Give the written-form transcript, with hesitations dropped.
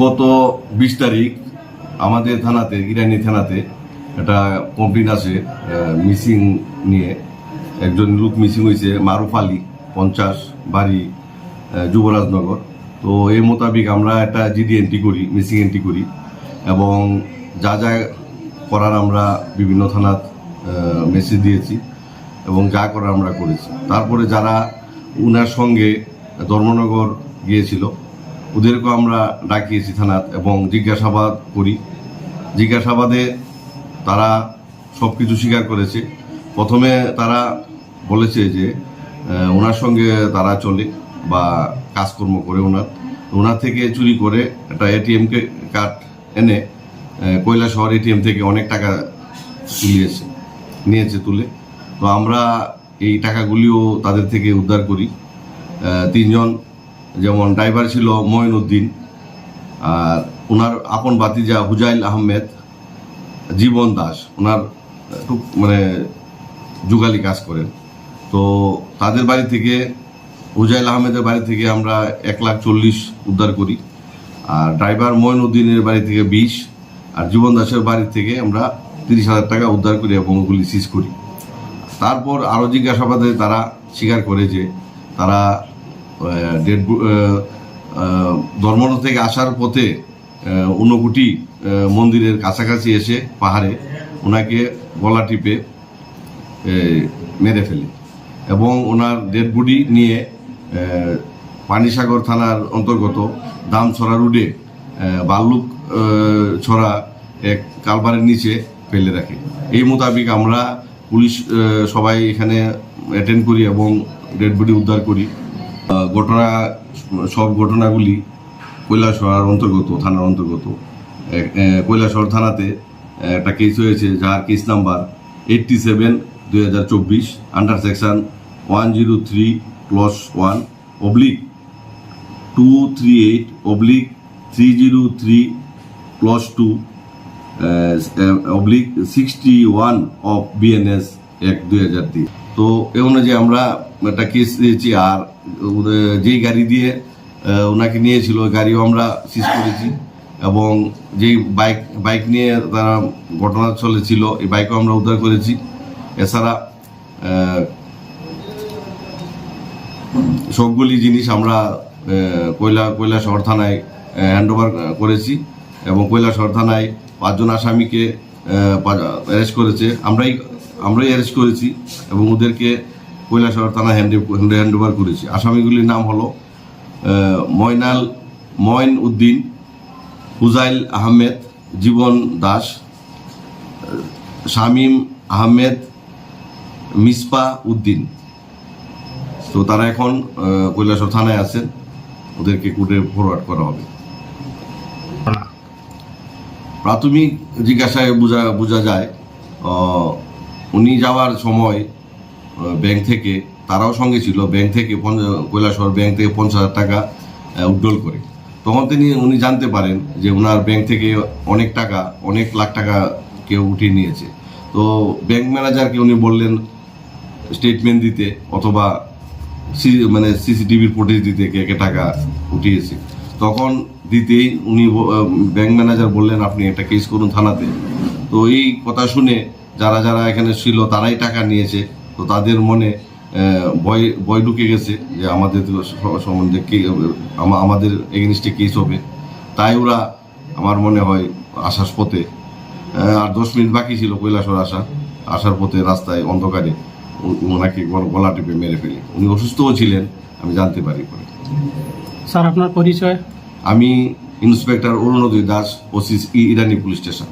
গত 20 তারিখ আমাদের থানাতে, ইরানি থানাতে একটা কমপ্লেন আছে মিসিং নিয়ে। একজন লোক মিসিং হয়েছে, মারুফ আলী 50, বাড়ি যুবরাজনগর। তো এই মোতাবেক আমরা একটা জিডি এন্ট্রি করি, মিসিং এন্ট্রি করি, এবং যা যা করার আমরা বিভিন্ন থানাত মেসেজ দিয়েছি এবং যা করার আমরা করেছি। তারপরে যারা উনার সঙ্গে ধর্মনগর গিয়েছিল ওদেরকেও আমরা ডাকিয়েছি থানাত এবং জিজ্ঞাসাবাদ করি। জিজ্ঞাসাবাদে তারা সব কিছু স্বীকার করেছে। প্রথমে তারা বলেছে যে ওনার সঙ্গে তারা চলে বা কাজকর্ম করে, ওনার থেকে চুরি করে একটা এটিএম কার্ড এনে কৈলাসহর এটিএম থেকে অনেক টাকা নিয়েছে তুলে। তো আমরা এই টাকাগুলিও তাদের থেকে উদ্ধার করি। 3 জন, যেমন ড্রাইভার ছিল মঈন উদ্দিন, আর ওনার আপন ভাতিজা হুজাইল আহমেদ, জীবন দাস, ওনার খুব যুগালি কাজ করেন। তো তাদের বাড়ি থেকে, হুজাইল আহমেদের বাড়ি থেকে আমরা 1,40,000 উদ্ধার করি, আর ড্রাইভার মঈন উদ্দিনের বাড়ি থেকে 20, আর জীবন দাসের বাড়ি থেকে আমরা 30,000 টাকা উদ্ধার করি এবং ওগুলি সিজ করি। তারপর আরও জিজ্ঞাসাবাদে তারা স্বীকার করে যে তারা ধর্মনগর থেকে আসার পথে ঊনকোটি মন্দিরের কাছাকাছি এসে পাহাড়ে ওনাকে গলা টিপে মেরে ফেলে এবং ওনার ডেড বডি নিয়ে পানিসাগর থানার অন্তর্গত দামছড়া রোডে বাল্লুক ছড়া এক কালভারের নিচে ফেলে রাখে। এই মোতাবেক আমরা পুলিশ সবাই এখানে অ্যাটেন্ড করি এবং ডেড বডি উদ্ধার করি। সব ঘটনাগুলি কৈলাসহর অন্তর্গত, থানার অন্তর্গত। কৈলাসহর থানাতে একটা কেস হয়েছে, যার case number 87/2024 under section 103+1/238/2/61 of BNS Act 2003। তো এ অনুযায়ী আমরা একটা কেস দিয়েছি। আর যেই গাড়ি দিয়ে ওনাকে নিয়েছিল ওই গাড়িও আমরা সিজ করেছি, এবং যেই বাইক নিয়ে তারা ঘটনাস্থলে ছিল এই বাইকও আমরা উদ্ধার করেছি। এছাড়া সবগুলি জিনিস আমরা কৈলাসহর থানায় হ্যান্ডওভার করেছি, এবং কৈলাসহর থানায় 5 জন আসামিকে অ্যারেস্ট করেছে, আমরাই অ্যারেস্ট করেছি এবং ওদেরকে কৈলাসহর থানায় হ্যান্ডওভার করেছি। আসামিগুলির নাম হলো মঈন উদ্দিন, হুজাইল আহমেদ, জীবন দাস, শামীম আহমেদ, মিসপা উদ্দিন। তো তারা এখন কৈলাসহর থানায় আছেন, ওদেরকে কোর্টে ফরওয়ার্ড করা হবে। প্রাথমিক জিজ্ঞাসায় বোঝা যায় উনি যাওয়ার সময় ব্যাংক থেকে, তারাও সঙ্গে ছিল, ব্যাংক থেকে কৈলাসহর ব্যাংক থেকে 50,000 টাকা উইথড্রল করে। তখন উনি জানতে পারেন যে ওনার ব্যাংক থেকে অনেক লাখ টাকা কেউ উঠিয়ে নিয়েছে। তো ব্যাংক ম্যানেজারকে উনি বললেন স্টেটমেন্ট দিতে অথবা সিসিটিভির ফুটেজ দিতে কে টাকা উঠিয়েছে। তখন দিতেই উনি ব্যাংক ম্যানেজার বললেন আপনি একটা কেস করুন থানাতে। তো এই কথা শুনে যারা এখানে ছিল তারাই টাকা নিয়েছে। তো তাদের মনে ভয় ঢুকে গেছে যে আমাদের সম্বন্ধে আমাদের এগেনস্টে কেস হবে। তাই ওরা, আমার মনে হয়, আসার পথে আর 10 মিনিট বাকি ছিল কৈলাসহর আসার পথে রাস্তায় অন্ধকারে ওনাকে গলা টিপে মেরে ফেলে। উনি অসুস্থও ছিলেন, আমি জানতে পারি পরে। স্যার, আপনার পরিচয়? আমি ইন্সপেক্টর অরুণোদয় দাস, ওসি ইরানি পুলিশ স্টেশন।